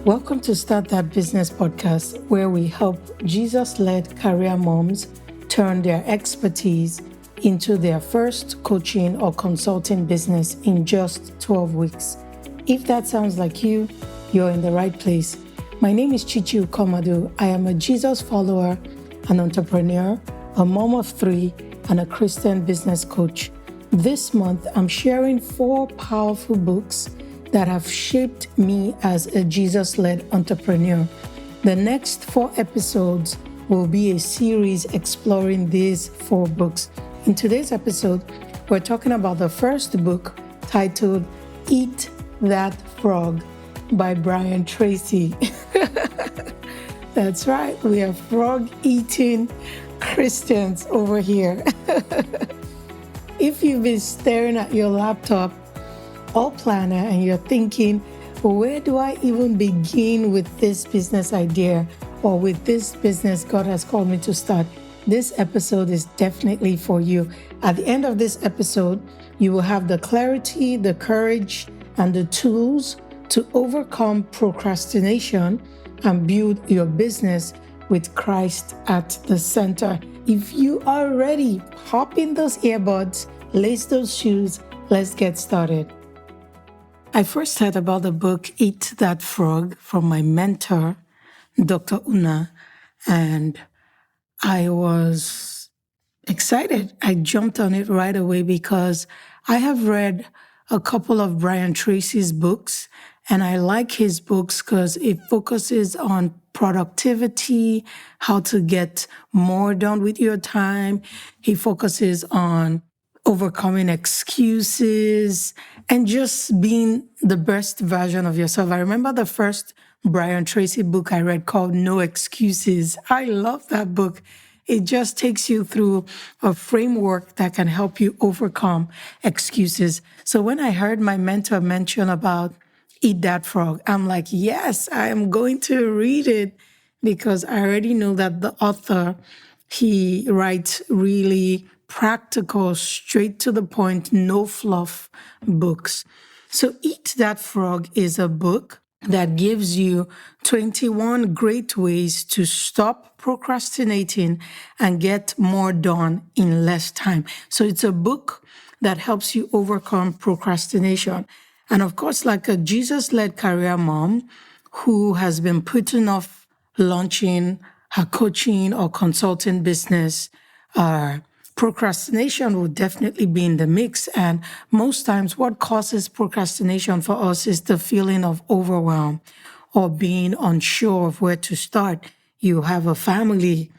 Welcome to Start That Business podcast, where we help Jesus led career moms turn their expertise into their first coaching or consulting business in just 12 weeks. If that sounds like you, you're in the right place. My name is Chichi Ukomadu. I am a Jesus follower, an entrepreneur, a mom of 3, and a Christian business coach. This month, I'm sharing 4 powerful books that have shaped me as a Jesus-led entrepreneur. The next 4 episodes will be a series exploring these 4 books. In today's episode, we're talking about the first book titled Eat That Frog by Brian Tracy. That's right, we are frog-eating Christians over here. If you've been staring at your laptop or planner and you're thinking, where do I even begin with this business idea or with this business God has called me to start? This episode is definitely for you. At the end of this episode, you will have the clarity, the courage, and the tools to overcome procrastination and build your business with Christ at the center. If you are ready, pop in those earbuds, lace those shoes, let's get started. I first heard about the book Eat That Frog from my mentor, Dr. Una, and I was excited. I jumped on it right away because I have read a couple of Brian Tracy's books, and I like his books because it focuses on productivity, how to get more done with your time. He focuses on overcoming excuses and just being the best version of yourself. I remember the first Brian Tracy book I read called No Excuses. I love that book. It just takes you through a framework that can help you overcome excuses. So when I heard my mentor mention about Eat That Frog, I'm like, yes, I am going to read it because I already know that the author, he writes really practical, straight to the point, no fluff books. So Eat That Frog is a book that gives you 21 great ways to stop procrastinating and get more done in less time. So it's a book that helps you overcome procrastination. And of course, like a Jesus-led career mom who has been putting off launching her coaching or consulting business, procrastination will definitely be in the mix. And most times what causes procrastination for us is the feeling of overwhelm or being unsure of where to start. You have a family,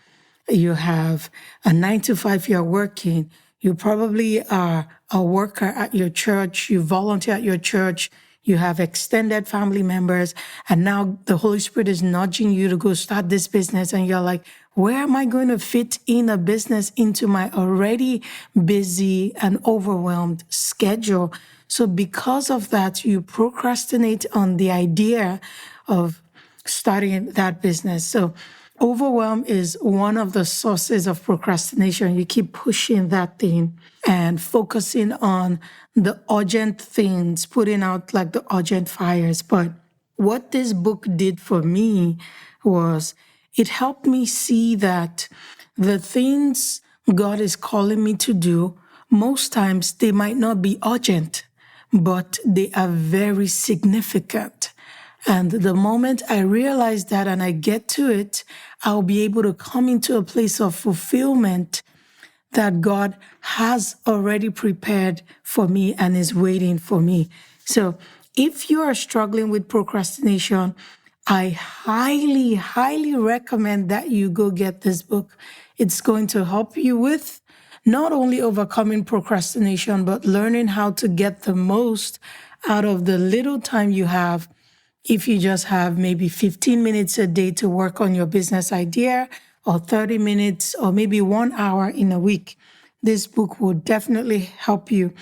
you have a 9-to-5 you're working, you probably are a worker at your church, you volunteer at your church, you have extended family members, and now the Holy Spirit is nudging you to go start this business. And you're like, where am I going to fit in a business into my already busy and overwhelmed schedule? So because of that, you procrastinate on the idea of starting that business. So overwhelm is one of the sources of procrastination. You keep pushing that thing and focusing on the urgent things, putting out like the urgent fires. But what this book did for me was it helped me see that the things God is calling me to do, most times they might not be urgent, but they are very significant. And the moment I realize that and I get to it, I'll be able to come into a place of fulfillment that God has already prepared for me and is waiting for me. So if you are struggling with procrastination, I highly, highly recommend that you go get this book. It's going to help you with not only overcoming procrastination, but learning how to get the most out of the little time you have. If you just have maybe 15 minutes a day to work on your business idea, or 30 minutes, or maybe 1 hour in a week, this book will definitely help you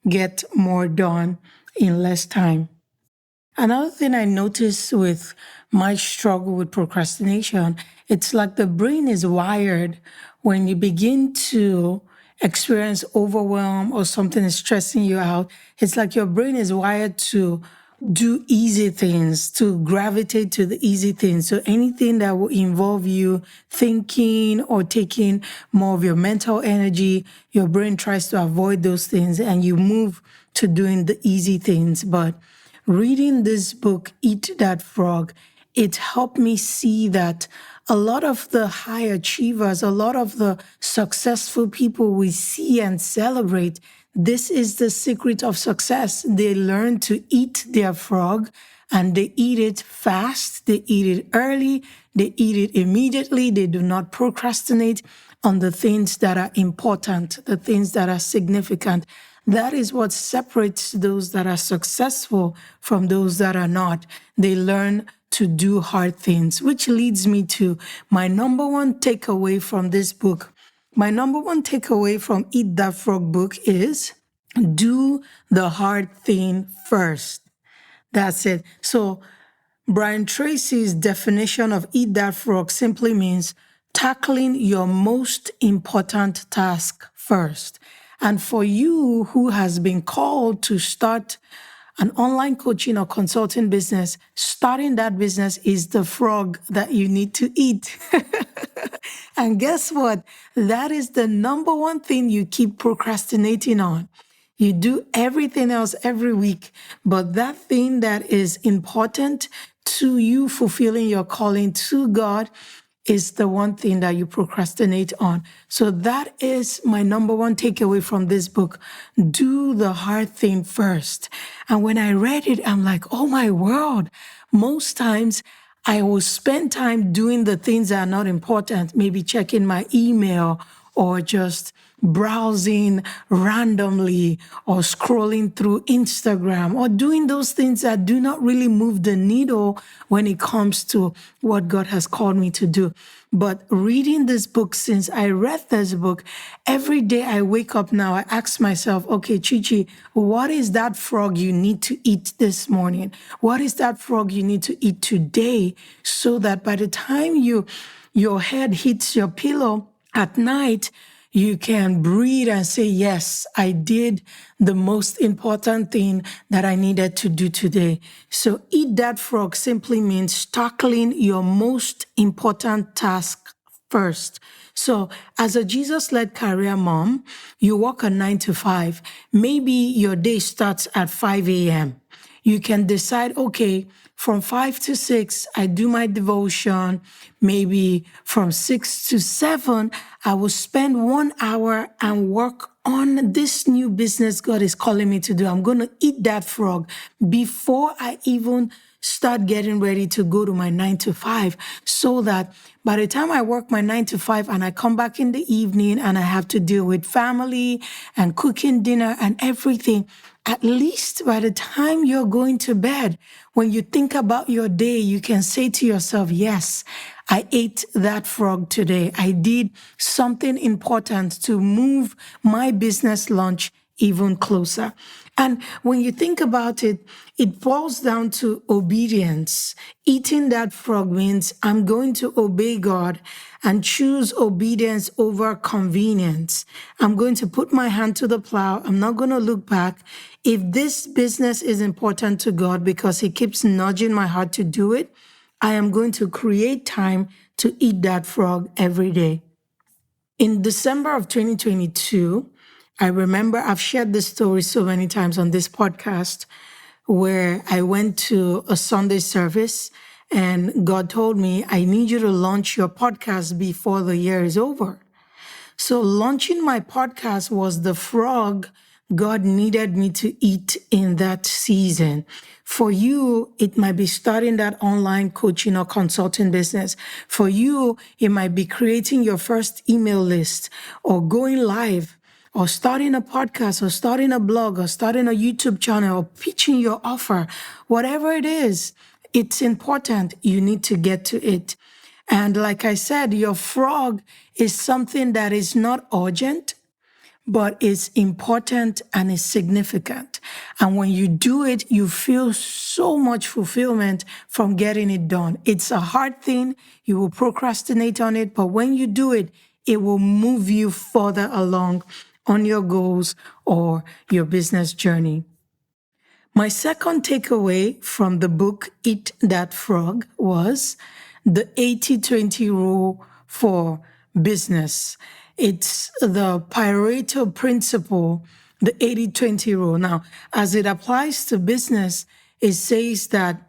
get more done in less time. Another thing I noticed with my struggle with procrastination, it's like the brain is wired when you begin to experience overwhelm or something is stressing you out. It's like your brain is wired to do easy things, to gravitate to the easy things. So anything that will involve you thinking or taking more of your mental energy, your brain tries to avoid those things and you move to doing the easy things. But reading this book, Eat That Frog, it helped me see that a lot of the high achievers, a lot of the successful people we see and celebrate, this is the secret of success. They learn to eat their frog and they eat it fast, they eat it early, they eat it immediately, they do not procrastinate on the things that are important, the things that are significant. That is what separates those that are successful from those that are not. They learn to do hard things, which leads me to my number one takeaway from this book. My number one takeaway from Eat That Frog book is do the hard thing first. That's it. So Brian Tracy's definition of Eat That Frog simply means tackling your most important task first. And for you who has been called to start an online coaching or consulting business, starting that business is the frog that you need to eat. And guess what? That is the number one thing you keep procrastinating on. You do everything else every week, but that thing that is important to you fulfilling your calling to God is the one thing that you procrastinate on. So that is my number one takeaway from this book. Do the hard thing first. And when I read it, I'm like, oh my word. Most times I will spend time doing the things that are not important, maybe checking my email or just browsing randomly or scrolling through Instagram or doing those things that do not really move the needle when it comes to what God has called me to do. But reading this book, since I read this book, every day I wake up now, I ask myself, okay, Chichi, what is that frog you need to eat this morning? What is that frog you need to eat today so that by the time your head hits your pillow at night, you can breathe and say, yes, I did the most important thing that I needed to do today. So Eat That Frog simply means tackling your most important task first. So as a Jesus-led career mom, you work a 9 to 5. Maybe your day starts at 5 a.m. You can decide, okay, from 5 to 6, I do my devotion. Maybe from 6 to 7, I will spend 1 hour and work on this new business God is calling me to do. I'm going to eat that frog before I even start getting ready to go to my 9 to 5, so that by the time I work my 9 to 5 and I come back in the evening and I have to deal with family and cooking dinner and everything, at least by the time you're going to bed, when you think about your day, you can say to yourself, yes, I ate that frog today. I did something important to move my business lunch even closer. And when you think about it, it boils down to obedience. Eating that frog means I'm going to obey God and choose obedience over convenience. I'm going to put my hand to the plow. I'm not going to look back. If this business is important to God because He keeps nudging my heart to do it, I am going to create time to eat that frog every day. In December of 2022, I remember I've shared this story so many times on this podcast, where I went to a Sunday service and God told me, I need you to launch your podcast before the year is over. So launching my podcast was the frog God needed me to eat in that season. For you, it might be starting that online coaching or consulting business. For you, it might be creating your first email list or going live or starting a podcast or starting a blog or starting a YouTube channel or pitching your offer. Whatever it is, it's important. You need to get to it. And like I said, your frog is something that is not urgent, but is important and is significant. And when you do it, you feel so much fulfillment from getting it done. It's a hard thing. You will procrastinate on it, but when you do it, it will move you further along on your goals or your business journey. My second takeaway from the book Eat That Frog was the 80-20 rule for business. It's the Pareto principle, the 80-20 rule. Now, as it applies to business, it says that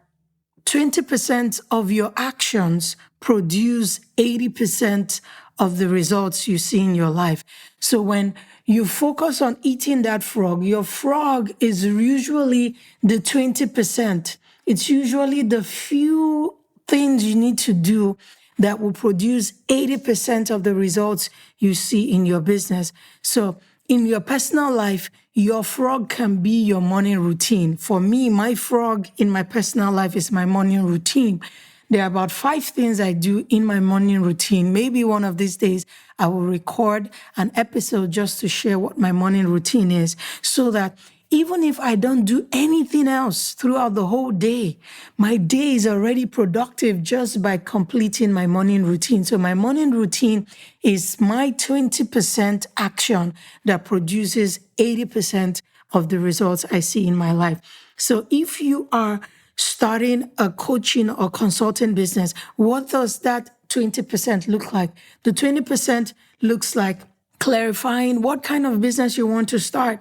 20% of your actions produce 80% of the results you see in your life. So when you focus on eating that frog, your frog is usually the 20%. It's usually the few things you need to do that will produce 80% of the results you see in your business. So in your personal life, your frog can be your morning routine. For me, my frog in my personal life is my morning routine. There are about 5 things I do in my morning routine. Maybe one of these days I will record an episode just to share what my morning routine is so that even if I don't do anything else throughout the whole day, my day is already productive just by completing my morning routine. So my morning routine is my 20% action that produces 80% of the results I see in my life. So if you are starting a coaching or consulting business, what does that 20% look like? The 20% looks like clarifying what kind of business you want to start.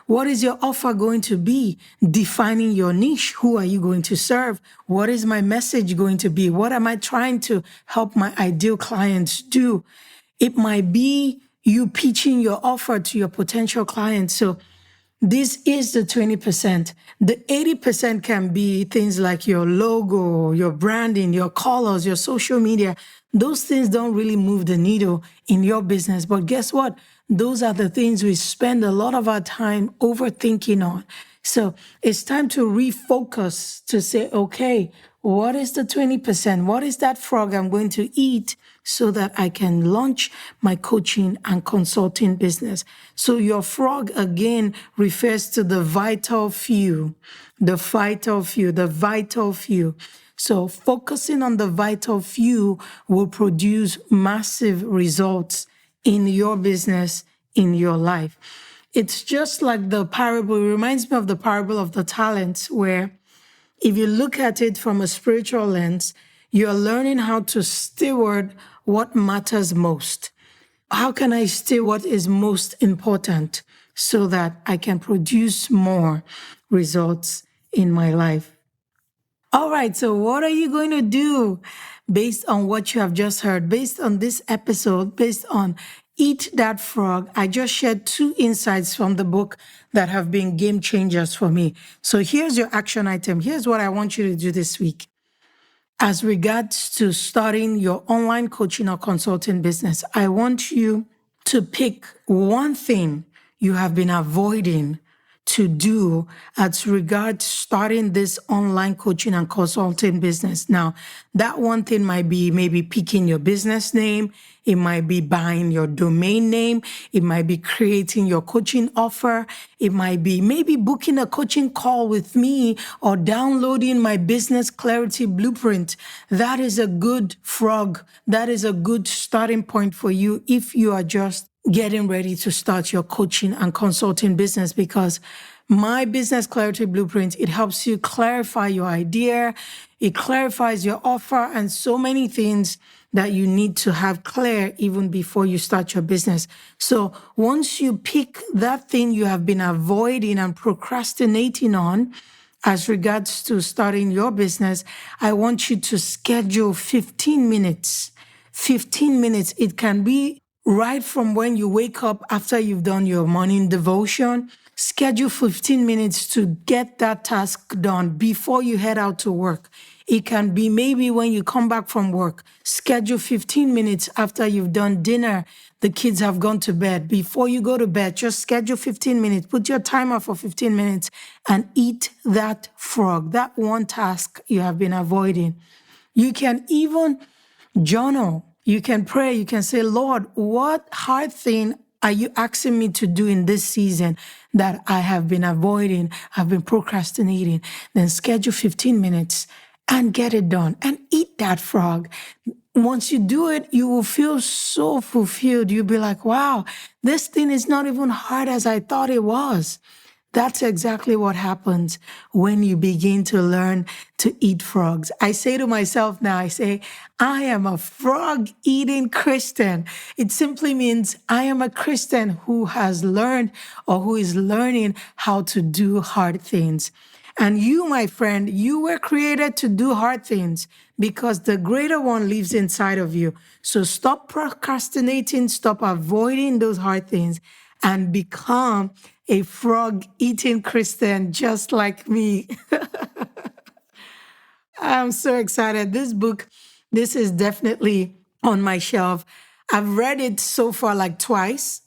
What is your offer going to be? Defining your niche. Who are you going to serve? What is my message going to be? What am I trying to help my ideal clients do? It might be you pitching your offer to your potential clients. So this is the 20%. The 80% can be things like your logo, your branding, your colors, your social media. Those things don't really move the needle in your business. But guess what? Those are the things we spend a lot of our time overthinking on. So it's time to refocus to say, okay, what is the 20%? What is that frog I'm going to eat so that I can launch my coaching and consulting business? So your frog again refers to the vital few, the vital few, the vital few. So focusing on the vital few will produce massive results in your business, in your life. It's just like the parable. It reminds me of the parable of the talents, where if you look at it from a spiritual lens, you're learning how to steward what matters most. How can I steward what is most important so that I can produce more results in my life? All right, so what are you going to do based on what you have just heard, based on this episode, based on Eat That Frog? I just shared 2 insights from the book that have been game changers for me. So here's your action item. Here's what I want you to do this week. As regards to starting your online coaching or consulting business, I want you to pick one thing you have been avoiding to do as regards starting this online coaching and consulting business. Now, that one thing might be maybe picking your business name. It might be buying your domain name. It might be creating your coaching offer. It might be maybe booking a coaching call with me or downloading my business clarity blueprint. That is a good frog. That is a good starting point for you if you are just getting ready to start your coaching and consulting business, because my business clarity blueprint, it helps you clarify your idea. It clarifies your offer and so many things that you need to have clear even before you start your business. So once you pick that thing you have been avoiding and procrastinating on as regards to starting your business, I want you to schedule 15 minutes. 15 minutes. It can be right from when you wake up after you've done your morning devotion. Schedule 15 minutes to get that task done before you head out to work. It can be maybe when you come back from work. Schedule 15 minutes after you've done dinner. The kids have gone to bed. Before you go to bed, just schedule 15 minutes. Put your timer for 15 minutes and eat that frog, that one task you have been avoiding. You can even journal. You can pray. You can say, Lord, what hard thing are you asking me to do in this season that I have been avoiding, I've been procrastinating? Then schedule 15 minutes and get it done and eat that frog. Once you do it, you will feel so fulfilled. You'll be like, wow, this thing is not even hard as I thought it was. That's exactly what happens when you begin to learn to eat frogs. I say to myself now, I am a frog eating Christian. It simply means I am a Christian who has learned or who is learning how to do hard things. And you, my friend, you were created to do hard things because the greater one lives inside of you. So stop procrastinating, stop avoiding those hard things, and become a frog eating Christian just like me. I'm so excited. This is definitely on my shelf. I've read it so far like twice.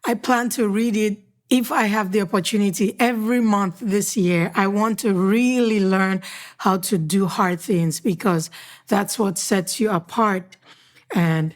I plan to read it if I have the opportunity every month this year. I want to really learn how to do hard things because that's what sets you apart and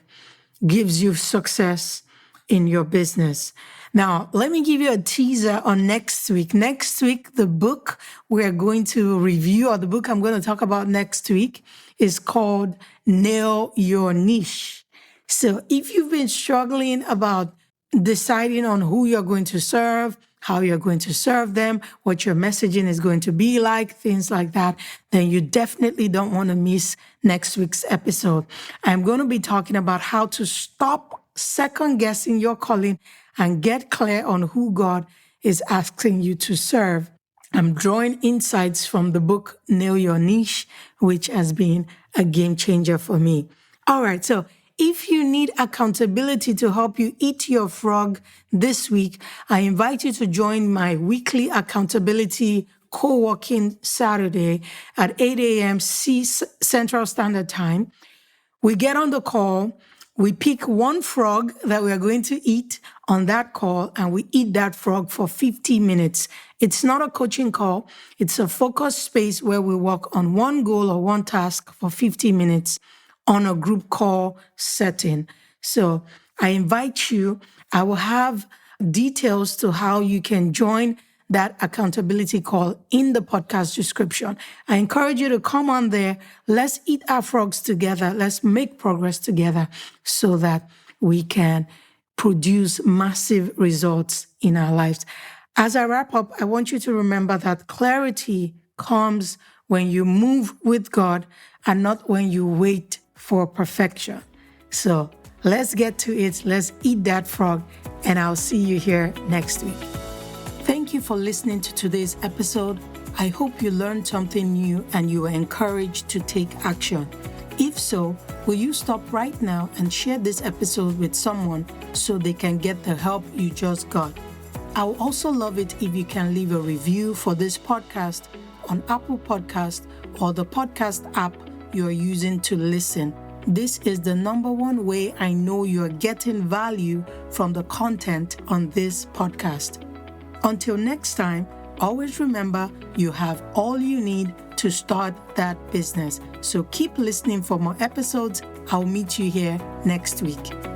gives you success in your business. Now, let me give you a teaser on next week. Next week, the book we're going to review, or the book I'm going to talk about next week, is called Nail Your Niche. So if you've been struggling about deciding on who you're going to serve, how you're going to serve them, what your messaging is going to be like, things like that, then you definitely don't want to miss next week's episode. I'm going to be talking about how to stop second guessing your calling and get clear on who God is asking you to serve. I'm drawing insights from the book Nail Your Niche, which has been a game changer for me. All right, so if you need accountability to help you eat your frog this week, I invite you to join my weekly accountability co-working Saturday at 8 a.m. Central Standard Time. We get on the call, we pick one frog that we are going to eat on that call, and we eat that frog for 50 minutes. It's not a coaching call. It's a focused space where we work on one goal or one task for 50 minutes on a group call setting. So I invite you. I will have details to how you can join that accountability call in the podcast description. I encourage you to come on there. Let's eat our frogs together. Let's make progress together so that we can produce massive results in our lives. As I wrap up, I want you to remember that clarity comes when you move with God and not when you wait for perfection. So let's get to it. Let's eat that frog, and I'll see you here next week. Thank you for listening to today's episode. I hope you learned something new and you were encouraged to take action. If so, will you stop right now and share this episode with someone so they can get the help you just got? I would also love it if you can leave a review for this podcast on Apple Podcast or the podcast app you're using to listen. This is the number one way I know you're getting value from the content on this podcast. Until next time, always remember you have all you need to start that business. So keep listening for more episodes. I'll meet you here next week.